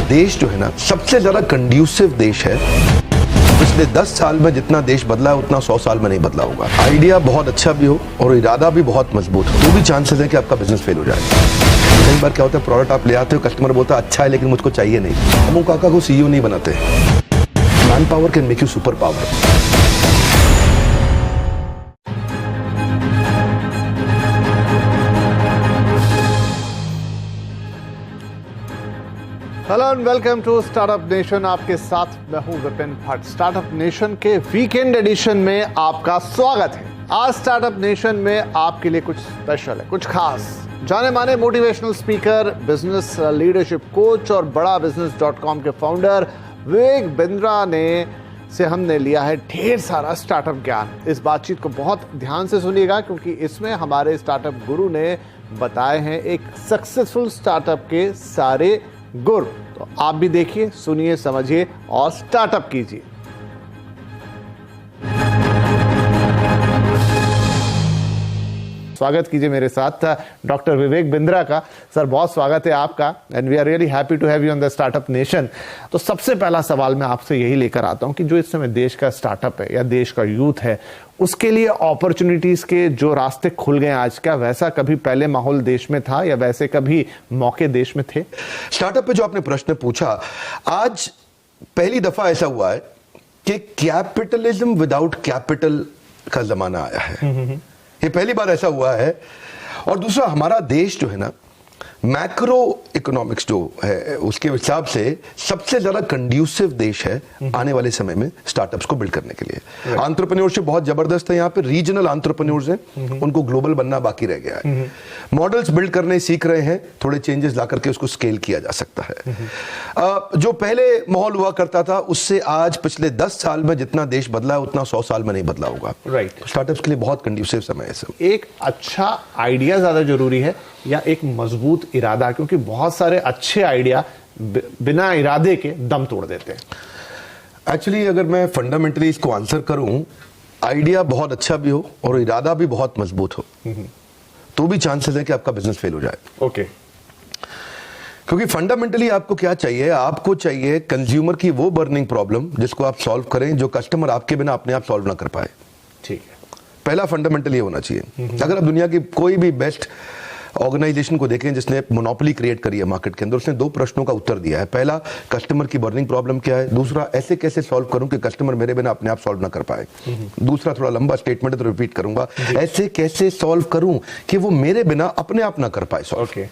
देश जो है ना सबसे ज्यादा कंड्यूसिव देश है। पिछले 10 साल में जितना देश बदला है उतना 100 साल में नहीं बदला होगा। आइडिया बहुत अच्छा भी हो और इरादा भी बहुत मजबूत हो तो भी चांसेस है कि आपका बिजनेस फेल हो जाए। कई बार क्या होता है, प्रोडक्ट आप ले आते हो, कस्टमर बोलता है अच्छा है लेकिन मुझको चाहिए नहीं। हम काका को सीईओ नहीं बनाते। Man power can make you super power. Hello and welcome to startup nation. आपके साथ मैं हूं विपिन भट्ट। स्टार्टअप नेशन के वीकेंड एडिशन में आपका स्वागत है। आज स्टार्टअप नेशन में आपके लिए कुछ स्पेशल है, कुछ खास। जाने माने motivational speaker, business leadership coach और बड़ा बिजनेस.com के फाउंडर विवेक बिंद्रा ने से हमने लिया है ढेर सारा स्टार्टअप ज्ञान। इस बातचीत को बहुत ध्यान से सुनिएगा क्योंकि इसमें हमारे स्टार्टअप गुरु ने बताए हैं एक सक्सेसफुल स्टार्टअप के सारे गुर। तो आप भी देखिए, सुनिए, समझिए और स्टार्टअप कीजिए। स्वागत कीजिए मेरे साथ डॉक्टर विवेक बिंद्रा का। सर बहुत स्वागत है आपका and we are really happy to have you on the startup nation. तो सबसे पहला सवाल मैं आपसे यही लेकर आता हूं कि जो इस समय देश का स्टार्टअप है या देश का यूथ है, उसके लिए अपॉर्चुनिटीज के जो रास्ते खुल गए आज, क्या वैसा कभी पहले माहौल देश में था या वैसे कभी मौके देश में थे? स्टार्टअप पे जो आपने प्रश्न पूछा, आज पहली दफा ऐसा हुआ है कि कैपिटलिज्म विदाउट कैपिटल का जमाना आया है। ये पहली बार ऐसा हुआ है। और दूसरा, हमारा देश जो है ना, मैक्रो इकोनॉमिक्स जो है उसके हिसाब से सबसे ज्यादा कंड्यूसिव देश है आने वाले समय में स्टार्टअप्स को बिल्ड करने के लिए। एंटरप्रेन्योरशिप बहुत जबरदस्त है यहाँ पे। रीजनल एंटरप्रेन्योर्स हैं, उनको ग्लोबल बनना बाकी रह गया है। मॉडल्स बिल्ड करने सीख रहे हैं, थोड़े चेंजेस ला करके उसको स्केल किया जा सकता है। जो पहले माहौल हुआ करता था उससे आज पिछले 10 साल में जितना देश बदला है उतना 100 साल में नहीं बदला होगा। राइट। स्टार्टअप्स के लिए बहुत कंड्यूसिव समय है सब। एक अच्छा आइडिया ज्यादा जरूरी है या एक मजबूत इरादा? क्योंकि बहुत सारे अच्छे आइडिया बिना इरादे के दम तोड़ देते हैं। एक्चुअली अगर मैं फंडामेंटली इसको आंसर करूं, आइडिया बहुत अच्छा भी हो और इरादा भी बहुत मजबूत हो तो भी चांसेस है कि आपका बिजनेस फेल हो जाए। ओके। क्योंकि फंडामेंटली आपको क्या चाहिए? आपको चाहिए कंज्यूमर की वो बर्निंग प्रॉब्लम जिसको आप सॉल्व करें, जो कस्टमर आपके बिना अपने आप सॉल्व ना कर पाए। ठीक है। पहला फंडामेंटल ये होना चाहिए। अगर आप दुनिया की कोई भी बेस्ट ऑर्गेनाइजेशन को देखें जिसने मोनोपोली क्रिएट करी है मार्केट के अंदर, उसने 2 प्रश्नों का उत्तर दिया है। पहला, कस्टमर की बर्निंग प्रॉब्लम क्या है। दूसरा, ऐसे कैसे सॉल्व करूं कि कस्टमर मेरे बिना अपने आप सॉल्व ना कर पाए। दूसरा थोड़ा लंबा स्टेटमेंट है तो रिपीट करूंगा, ऐसे कैसे सॉल्व करूं कि वो मेरे बिना अपने आप ना कर पाए सॉल्व। ओके।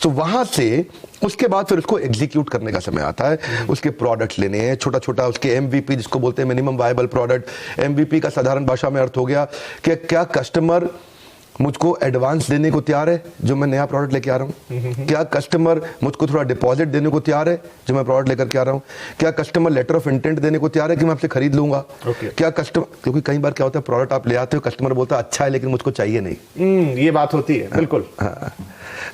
तो वहां से उसके बाद फिर उसको एग्जीक्यूट करने का समय आता है। उसके प्रोडक्ट्स लेने हैं, छोटा छोटा उसके एमवीपी जिसको बोलते हैं, मिनिमम वायबल प्रोडक्ट। एमवीपी का साधारण भाषा में अर्थ हो गया कि क्या कस्टमर मुझको एडवांस देने को तैयार है जो मैं नया प्रोडक्ट लेके आ रहा हूं? क्या कस्टमर मुझको थोड़ा डिपॉजिट देने को तैयार है जो मैं प्रोडक्ट लेकर के आ रहा हूं? क्या कस्टमर लेटर ऑफ इंटेंट देने को तैयार है कि मैं आपसे खरीद लूंगा? क्या कस्टमर, क्योंकि कई बार क्या होता है, प्रोडक्ट आप ले आते हो, कस्टमर बोलता है अच्छा है लेकिन मुझको चाहिए नहीं। ये बात होती है। बिल्कुल।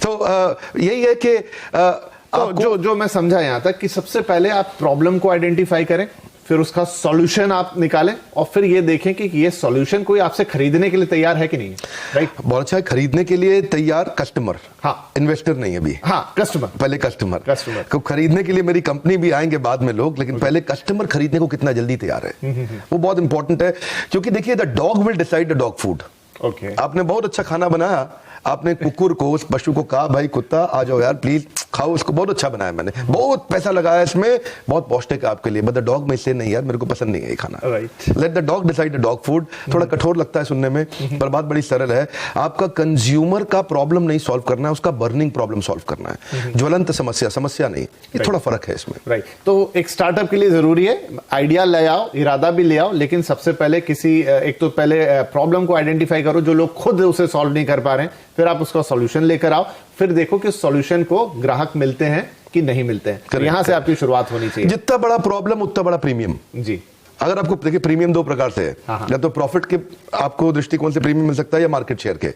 तो यही है कि तो जो मैं समझा यहां तक कि सबसे पहले आप प्रॉब्लम को आइडेंटिफाई करें, फिर उसका सॉल्यूशन आप निकालें और फिर ये देखें कि ये सॉल्यूशन कोई आपसे खरीदने के लिए तैयार है कि नहीं। राइट। बहुत अच्छा है। खरीदने के लिए तैयार कस्टमर, हाँ, इन्वेस्टर नहीं अभी। हाँ, कस्टमर। पहले कस्टमर को खरीदने के लिए मेरी कंपनी भी आएंगे बाद में लोग, लेकिन पहले कस्टमर खरीदने को कितना जल्दी तैयार है वो बहुत इंपॉर्टेंट है। क्योंकि देखिए, the dog will decide the dog food. Okay. आपने बहुत अच्छा खाना बनाया, आपने कुकुर को, उस पशु को कहा भाई कुत्ता आ जाओ यार प्लीज खाओ इसको, बहुत अच्छा बनाया मैंने, बहुत पैसा लगाया इसमें, बहुत पौष्टिक है आपके लिए, बट द डॉग में से नहीं यार मेरे को पसंद नहीं है ये खाना। Right. Let the dog decide the dog food. थोड़ा कठोर लगता है सुनने में पर बात बड़ी सरल है। आपका कंज्यूमर का प्रॉब्लम नहीं सॉल्व करना है, उसका बर्निंग प्रॉब्लम सॉल्व करना है। ज्वलंत समस्या नहीं। ये थोड़ा फर्क है इसमें। राइट। तो एक स्टार्टअप के लिए जरूरी है आइडिया ले आओ, इरादा भी ले आओ, लेकिन सबसे पहले एक तो पहले प्रॉब्लम को आइडेंटिफाई करो जो लोग खुद उसे सॉल्व नहीं कर पा रहे हैं, फिर आप उसका सॉल्यूशन लेकर आओ, फिर देखो कि सॉल्यूशन को ग्राहक मिलते हैं कि नहीं मिलते हैं। यहां से आपकी शुरुआत होनी चाहिए। जितना बड़ा प्रॉब्लम उतना बड़ा प्रीमियम। जी। अगर आपको देखिए, प्रीमियम 2 प्रकार से है, या तो प्रॉफिट के आपको दृष्टिकोण से प्रीमियम मिल सकता है या मार्केट शेयर के।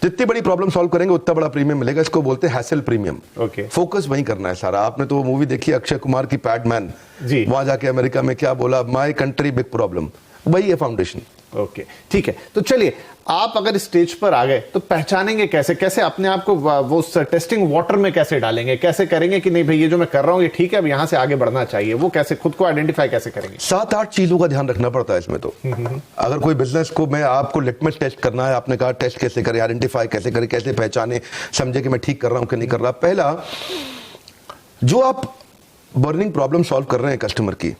जितनी बड़ी प्रॉब्लम सॉल्व करेंगे उतना बड़ा प्रीमियम मिलेगा। इसको बोलते हैं हैसल प्रीमियम। ओके। फोकस वहीं करना है सारा। आपने तो मूवी देखी अक्षय कुमार की पैडमैन, वहां जाके अमेरिका में क्या बोला, माय कंट्री बिग प्रॉब्लम, वही है फाउंडेशन। ओके, ठीक है। तो चलिए, आप अगर स्टेज पर आ गए तो पहचानेंगे कैसे? कैसे अपने आप को वो टेस्टिंग वाटर में कैसे डालेंगे? कैसे करेंगे कि नहीं भाई ये जो मैं कर रहा हूं ये ठीक है, अब यहां से आगे बढ़ना चाहिए? वो कैसे खुद को आइडेंटिफाई कैसे करेंगे? 7-8 चीजों का ध्यान रखना पड़ता है इसमें तो। अगर कोई बिजनेस को मैं आपको लिटमस टेस्ट करना है, आपने कहा टेस्ट कैसे करें, आइडेंटिफाई कैसे करें, कैसे पहचाने, समझे कि मैं ठीक कर रहा हूं कि नहीं कर रहा। पहला, जो आप बर्निंग प्रॉब्लम सॉल्व कर रहे हैं कस्टमर की,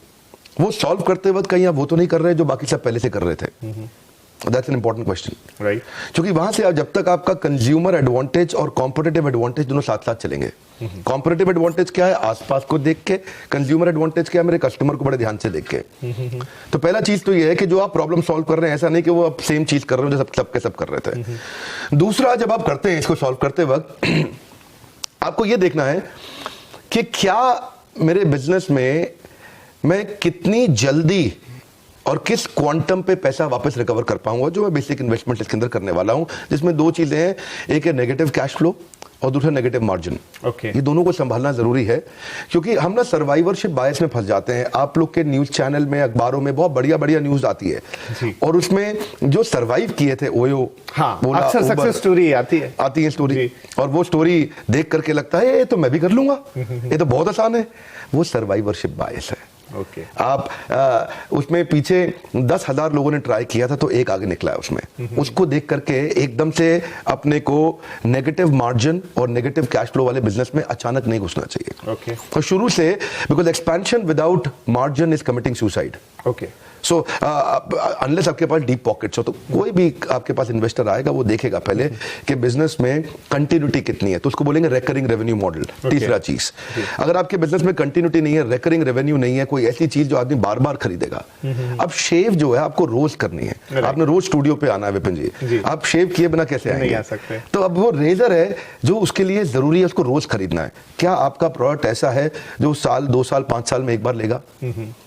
वो सॉल्व करते वक्त कहीं आप वो तो नहीं कर रहे जो बाकी सब पहले से कर रहे थे। That's an important question, right? क्योंकि वहां से आप जब तक आपका कंज्यूमर एडवांटेज और कॉम्पिटिटिव एडवांटेज दोनों साथ साथ चलेंगे। कॉम्पिटिटिव एडवांटेज क्या है? आसपास को देख के। कंज्यूमर एडवांटेज क्या है? मेरे कस्टमर को बड़े ध्यान से देख के। तो पहला चीज तो ये है कि जो आप प्रॉब्लम सॉल्व कर रहे हैं, ऐसा नहीं कि वो आप सेम चीज कर रहे हो जो सब कर रहे थे। दूसरा, जब आप करते हैं इसको सॉल्व करते वक्त आपको ये देखना है कि क्या मेरे बिजनेस में मैं कितनी जल्दी और किस क्वांटम पे पैसा वापस रिकवर कर पाऊंगा, जो मैं बेसिक इन्वेस्टमेंट इसके अंदर करने वाला हूं, जिसमें दो चीजें हैं, एक है नेगेटिव कैश फ्लो और दूसरा नेगेटिव मार्जिन। ओके, ये दोनों को संभालना जरूरी है, क्योंकि हम ना सर्वाइवरशिप बायस में फंस जाते हैं। आप लोग के न्यूज चैनल में, अखबारों में बहुत बढ़िया बढ़िया न्यूज आती है और उसमें जो सर्वाइव किए थे ओयो, हाँ, अक्सर सक्सेस स्टोरी आती है स्टोरी, और वो स्टोरी देख करके लगता है ये तो मैं भी कर लूंगा, ये तो बहुत आसान है। वो सर्वाइवरशिप बायस है। ओके, आप उसमें पीछे 10,000 लोगों ने ट्राई किया था तो एक आगे निकला है उसमें। उसको देख करके एकदम से अपने को नेगेटिव मार्जिन और नेगेटिव कैश फ्लो वाले बिजनेस में अचानक नहीं घुसना चाहिए। ओके, तो शुरू से, because expansion without margin is committing suicide. Okay, so unless आपके पास डीप पॉकेट्स हो, तो कोई भी आपके पास इन्वेस्टर आएगा वो देखेगा पहले कि बिजनेस में कंटिन्यूटी कितनी है, तो उसको बोलेंगे रेकरिंग रेवेन्यू मॉडल। तीसरा चीज, अगर आपके बिजनेस में कंटिन्यूटी नहीं है, रेकरिंग रेवेन्यू नहीं है, कोई ऐसी चीज जो आदमी बार बार खरीदेगा। अब शेव जो है आपको रोज करनी है, आपने रोज स्टूडियो पे आना है विपिन जी, आप शेव किए बिना कैसे आएंगे? नहीं आ सकते। तो अब वो रेजर है जो उसके लिए जरूरी है, उसको रोज खरीदना है। क्या आपका प्रोडक्ट ऐसा है जो साल, 2 साल, 5 साल में एक बार लेगा,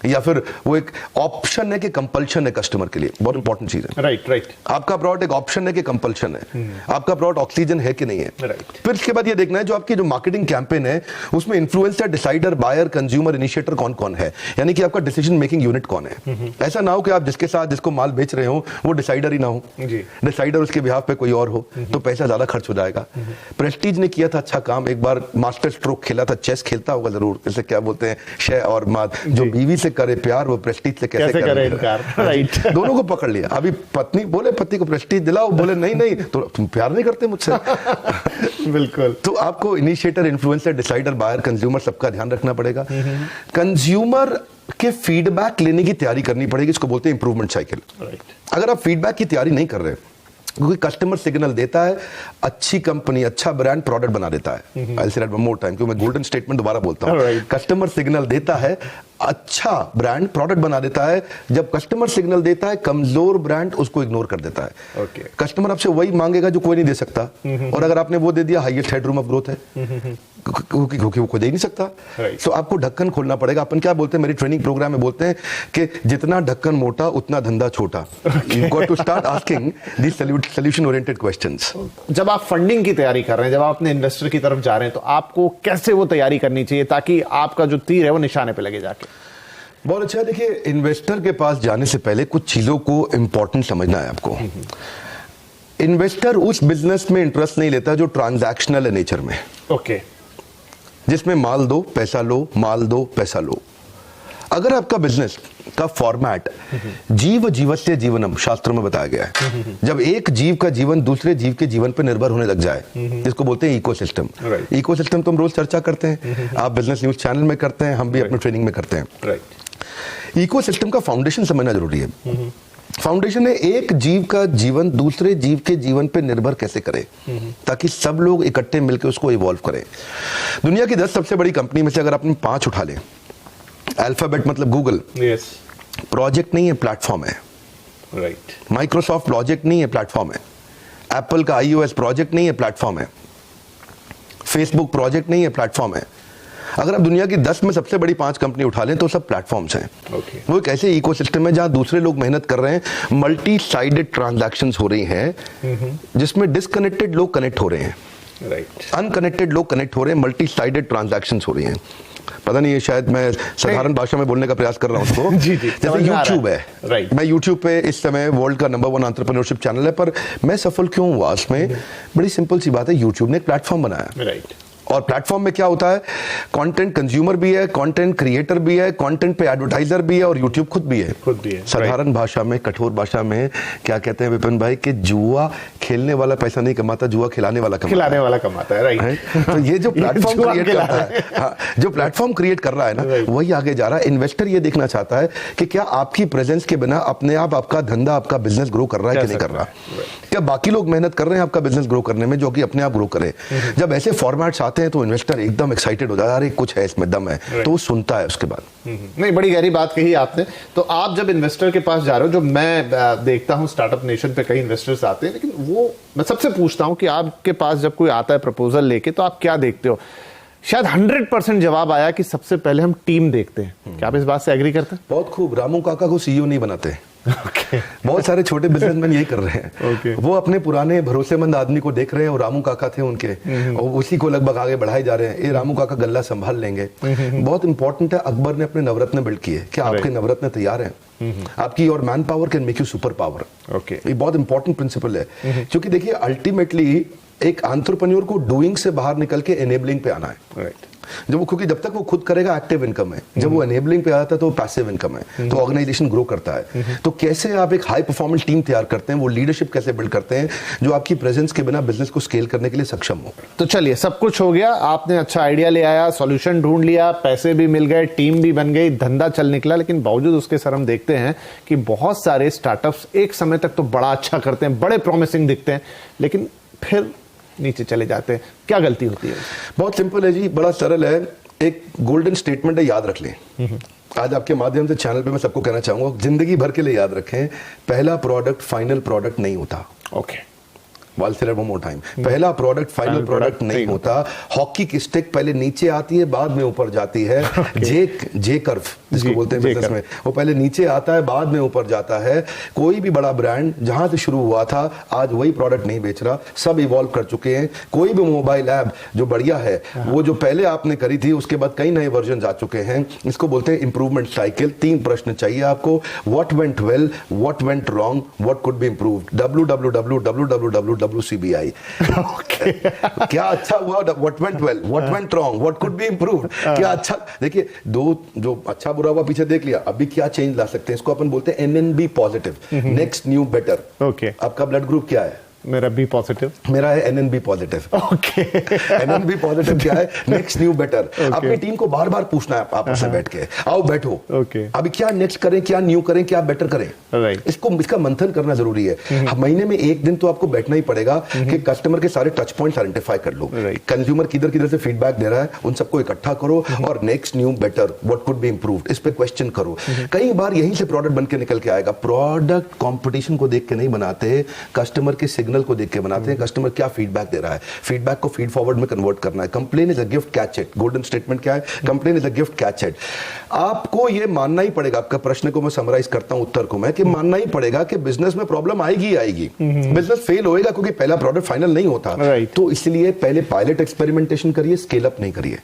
या फिर वो एक ऑप्शन है कि कंपल्शन है कस्टमर के लिए? बहुत इंपॉर्टेंट चीज है। राइट। आपका प्रोडक्ट एक ऑप्शन है कि कंपल्शन है? आपका प्रोडक्ट ऑक्सीजन है कि नहीं है? फिर इसके बाद ये देखना है जो आपकी जो मार्केटिंग कैंपेन है उसमें influencer, decider, buyer, consumer, initiator कौन कौन है, यानी कि आपका डिसीजन मेकिंग यूनिट कौन है। ऐसा ना हो कि आप जिसके साथ जिसको माल बेच रहे हो वो डिसाइडर ही ना हो, डिसाइडर उसके बिहाफ पे कोई और हो, तो पैसा ज्यादा खर्च हो जाएगा। प्रेस्टीज ने किया था अच्छा काम, एक बार मास्टर स्ट्रोक खेला था, चेस खेलता होगा जरूर, इसे क्या बोलते हैं, शय और मात, जो बीवी से करे प्यार वो प्रेस्टीज से कैसे करे इनकार। राइट, दोनों को पकड़ लिया। अभी पत्नी बोले पति को प्रेस्टीज दिलाओ, बोले नहीं तो तुम प्यार नहीं करते मुझसे। बिल्कुल। तो आपको initiator, influencer, decider, buyer, consumer सबका ध्यान रखना पड़ेगा। कंज्यूमर के फीडबैक लेने की तैयारी करनी पड़ेगी, इसको बोलते हैं इंप्रूवमेंट साइकिल। अगर आप फीडबैक की तैयारी नहीं कर रहे, क्योंकि कस्टमर सिग्नल देता है, अच्छी कंपनी, अच्छा ब्रांड प्रोडक्ट बना देता है। I'll say that one more time, क्योंकि मैं गोल्डन स्टेटमेंट दोबारा बोलता हूँ। कस्टमर सिग्नल देता है, अच्छा ब्रांड प्रोडक्ट बना देता है। जब कस्टमर सिग्नल देता है, कमजोर ब्रांड उसको इग्नोर कर देता है। कस्टमर आपसे वही मांगेगा जो कोई नहीं दे सकता, और अगर आपने वो दे दिया, हाईएस्ट हेडरूम ऑफ ग्रोथ है, क्योंकि वो कोई दे ही नहीं सकता। तो आपको ढक्कन खोलना पड़ेगा। अपन क्या बोलते हैं, मेरी ट्रेनिंग प्रोग्राम में बोलते हैं कि जितना ढक्कन मोटा उतना धंधा छोटा। You got to start asking these solution oriented questions. जब आप फंडिंग की तैयारी कर रहे हैं, जब आप अपने इन्वेस्टर की तरफ जा रहे हैं, तो आपको कैसे वो तैयारी करनी चाहिए ताकि आपका जो तीर है वो निशाने पे लगे जाके? बहुत अच्छा। देखिए, इन्वेस्टर के पास जाने से पहले कुछ चीजों को इंपॉर्टेंट समझना है आपको। इन्वेस्टर उस बिजनेस में इंटरेस्ट नहीं लेता जो ट्रांजैक्शनल है नेचर में। ओके, जिसमें माल दो पैसा लो, माल दो पैसा लो। अगर आपका बिजनेस का फॉर्मेट जीव जीवस्य जीवनम शास्त्र में बताया गया है, जब एक जीव का जीवन दूसरे जीव के जीवन पर निर्भर होने लग जाए, जिसको बोलते हैं इकोसिस्टम। इकोसिस्टम तो हम रोज चर्चा करते हैं, आप बिजनेस न्यूज चैनल में करते हैं, हम भी अपने ट्रेनिंग में करते हैं। इकोसिस्टम का फाउंडेशन समझना जरूरी है। फाउंडेशन है एक जीव का जीवन दूसरे जीव के जीवन पे निर्भर कैसे करे, ताकि सब लोग इकट्ठे मिलकर उसको इवॉल्व करें। दुनिया की 10 सबसे बड़ी कंपनी में से अगर आपने 5 उठा ले, अल्फाबेट मतलब गूगल, प्रोजेक्ट नहीं है, प्लेटफॉर्म है। माइक्रोसॉफ्ट प्रोजेक्ट नहीं है, प्लेटफॉर्म है। एप्पल का iOS प्रोजेक्ट नहीं है, प्लेटफॉर्म है। फेसबुक प्रोजेक्ट नहीं है, प्लेटफॉर्म है। अगर आप दुनिया की 10 में सबसे बड़ी 5 कंपनी उठा लें तो सब प्लेटफॉर्म्स हैं। वो एक ऐसे इकोसिस्टम है जहां दूसरे लोग मेहनत कर रहे हैं, मल्टी साइडेड ट्रांजैक्शंस हो रही हैं, जिसमें डिस्कनेक्टेड लोग कनेक्ट हो रहे हैं। राइट। अनकनेक्टेड लोग कनेक्ट हो रहे हैं, मल्टी साइडेड ट्रांजैक्शंस हो रही हैं। पता नहीं, ये शायद मैं साधारण भाषा में बोलने का प्रयास कर रहा हूं उसको। जी, जैसे यूट्यूब है, राइट। मैं यूट्यूब पे इस समय वर्ल्ड का नंबर 1 एंटरप्रेन्योरशिप चैनल है, पर मैं सफल क्यों हुआ उसमें? बड़ी सिंपल सी बात है, यूट्यूब ने एक प्लेटफॉर्म बनाया, राइट। और प्लेटफॉर्म में क्या होता है, कंटेंट कंज्यूमर भी है, कंटेंट क्रिएटर भी है, कंटेंट पे एडवर्टाइजर भी है, और यूट्यूब खुद भी है। साधारण भाषा में, कठोर भाषा में क्या कहते हैं विपिन भाई, कि जुआ खेलने वाला पैसा नहीं कमाता, जुआ खिलाने वाला कमाता है, राइट। तो ये जो प्लेटफॉर्म क्रिएट करता है, हाँ, जो प्लेटफॉर्म क्रिएट कर रहा है ना, वही आगे जा रहा है। इन्वेस्टर ये देखना चाहता है कि क्या आपकी प्रेजेंस के बिना अपने आप आपका धंधा, आपका बिजनेस ग्रो कर रहा है कि नहीं कर रहा, क्या बाकी लोग मेहनत कर रहे हैं आपका बिजनेस ग्रो करने में, जो कि अपने आप ग्रो करे। जब ऐसे फॉर्मेट्स आते हैं तो इन्वेस्टर एकदम एक्साइटेड हो जाता है, अरे कुछ है इसमें, दम है, तो वो सुनता है उसके बाद। नहीं, बड़ी गहरी बात कही आपने। तो आप जब इन्वेस्टर के पास जा रहे हो, जो मैं देखता हूं स्टार्टअप नेशन पे कई इन्वेस्टर्स आते हैं, लेकिन वो मैं सबसे पूछता हूं कि आपके पास जब कोई आता है प्रपोजल लेके, तो आप क्या देखते हो? शायद 100% जवाब आया कि सबसे पहले हम टीम देखते हैं। क्या आप इस बात से एग्री करते हैं? बहुत खूब। रामू काका को सीईओ नहीं बनाते। बहुत सारे छोटे बिजनेसमैन यही कर रहे हैं। वो अपने पुराने भरोसेमंद आदमी को देख रहे हैं, और रामू काका थे उनके, और उसी को लगभग आगे बढ़ाए जा रहे हैं। ये रामू काका गल्ला संभाल लेंगे। बहुत इंपॉर्टेंट है, अकबर ने अपने नवरत्न बिल्ड किए, क्या आपके नवरत्न तैयार हैं? आपकी और man power can make you super power. ये बहुत इंपॉर्टेंट प्रिंसिपल है, क्योंकि देखिए अल्टीमेटली एक एंटरप्रेन्योर को डूइंग से बाहर निकल के एनेबलिंग पे आना है। राइट। क्योंकि जब तक वो खुद करेगा एक्टिव इनकम है, जब वो एनेबलिंग पे आता है तो वो पैसिव इनकम है, तो ऑर्गेनाइजेशन ग्रो करता है। तो कैसे आप एक हाई परफॉर्मेंस टीम तैयार करते हैं, वो लीडरशिप कैसे बिल्ड करते हैं जो आपकी प्रेजेंस के बिना बिजनेस को स्केल करने के लिए सक्षम हो। तो चलिए, सब कुछ हो गया, आपने अच्छा आइडिया ले आया, सॉल्यूशन ढूंढ लिया, पैसे भी मिल गए, टीम भी बन गई, धंधा चल निकला, लेकिन बावजूद उसके सर हम देखते हैं कि बहुत सारे स्टार्टअप्स एक समय तक तो बड़ा अच्छा करते हैं, बड़े प्रॉमिसिंग दिखते हैं, लेकिन फिर नीचे चले जाते हैं। क्या गलती होती है? बहुत सिंपल है जी, बड़ा सरल है। एक गोल्डन स्टेटमेंट है, याद रख लें। आज आपके माध्यम से चैनल पे मैं सबको कहना चाहूंगा, जिंदगी भर के लिए याद रखें, पहला प्रोडक्ट फाइनल प्रोडक्ट नहीं होता। Okay. I'll say that one more time. पहला प्रोडक्ट फाइनल प्रोडक्ट नहीं होता। हॉकी की स्टिक पहले नीचे आती है, बाद में ऊपर जाती है। जे कर्व जिसको बोलते हैं बिजनेस में, वो पहले नीचे आता है, बाद में ऊपर जाता है। कोई भी बड़ा ब्रांड जहां से शुरू हुआ था, आज वही प्रोडक्ट नहीं बेच रहा, सब इवॉल्व कर चुके हैं। कोई भी मोबाइल ऐप जो बढ़िया है, वो जो पहले आपने करी थी, उसके बाद कई नए वर्जन आ चुके हैं। इसको बोलते हैं इंप्रूवमेंट साइकिल। 3 प्रश्न चाहिए आपको, what went well, what went wrong, what could be improved. WCBI। क्या अच्छा हुआ, what went well, what went wrong, what could be improved. क्या अच्छा, देखिए दो जो अच्छा बुरा हुआ पीछे देख लिया, अभी क्या चेंज ला सकते हैं, इसको अपन बोलते हैं NNB positive, next new better. Okay. आपका ब्लड ग्रुप क्या है? मेरा बी पॉजिटिव। मेरा है NNB positive. Okay. NNB positive क्या है? Next new better. अपनी टीम को बार बार पूछना है आपस में बैठ के, आओ बैठो, ओके, अभी क्या नेक्स्ट करें, क्या न्यू करें, क्या बेटर करें। राइट। इसका मंथन करना जरूरी है। महीने में एक दिन तो आपको बैठना ही पड़ेगा कि कस्टमर के सारे टच पॉइंट्स आइडेंटिफाई कर लो। कंज्यूमर किधर किधर से फीडबैक दे रहा है, उन सबको इकट्ठा करो, और next new better, what could be improved, इस पे क्वेश्चन करो। कई बार यहीं से प्रोडक्ट बन के निकल के आएगा। प्रोडक्ट कंपटीशन को देख के नहीं बनाते, कस्टमर के सिग्नल को देख के बनाते हैं। कस्टमर क्या फीडबैक दे रहा है, फीडबैक को फीड फॉरवर्ड में कन्वर्ट करना है। Complain is a gift, catch it. Golden statement क्या है? Complain is a gift, catch it. आपको ये मानना ही पड़ेगा, आपका प्रश्न को मैं समराइज करता हूं, उत्तर को मैं, कि मानना ही पड़ेगा कि बिजनेस में प्रॉब्लम आएगी आएगी। बिजनेस फेल होएगा क्योंकि पहला प्रोडक्ट फाइनल नहीं होता। तो इसलिए पहले पायलट एक्सपेरिमेंटेशन करिए, स्केल अप नहीं करिए,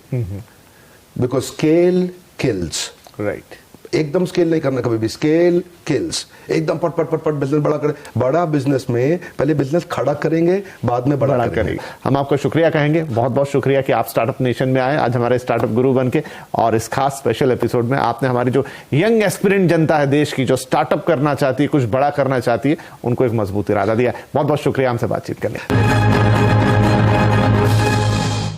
बिकॉज स्केल किल्स। राइट। एकदम स्केल नहीं करना कभी भी, स्केल किल्स। एकदम पट पट पट पट बिजनेस बड़ा करें। बड़ा बिजनेस में पहले बिजनेस खड़ा करेंगे, बाद में बड़ा करेंगे। हम आपका शुक्रिया कहेंगे, बहुत बहुत शुक्रिया कि आप स्टार्टअप नेशन में आए आज हमारे स्टार्टअप गुरु बन के, और इस खास स्पेशल एपिसोड में आपने हमारी जो यंग एस्पिरेंट जनता है देश की, जो स्टार्टअप करना चाहती है, कुछ बड़ा करना चाहती है, उनको एक मजबूत इरादा दिया। बहुत बहुत शुक्रिया हमसे बातचीत करने।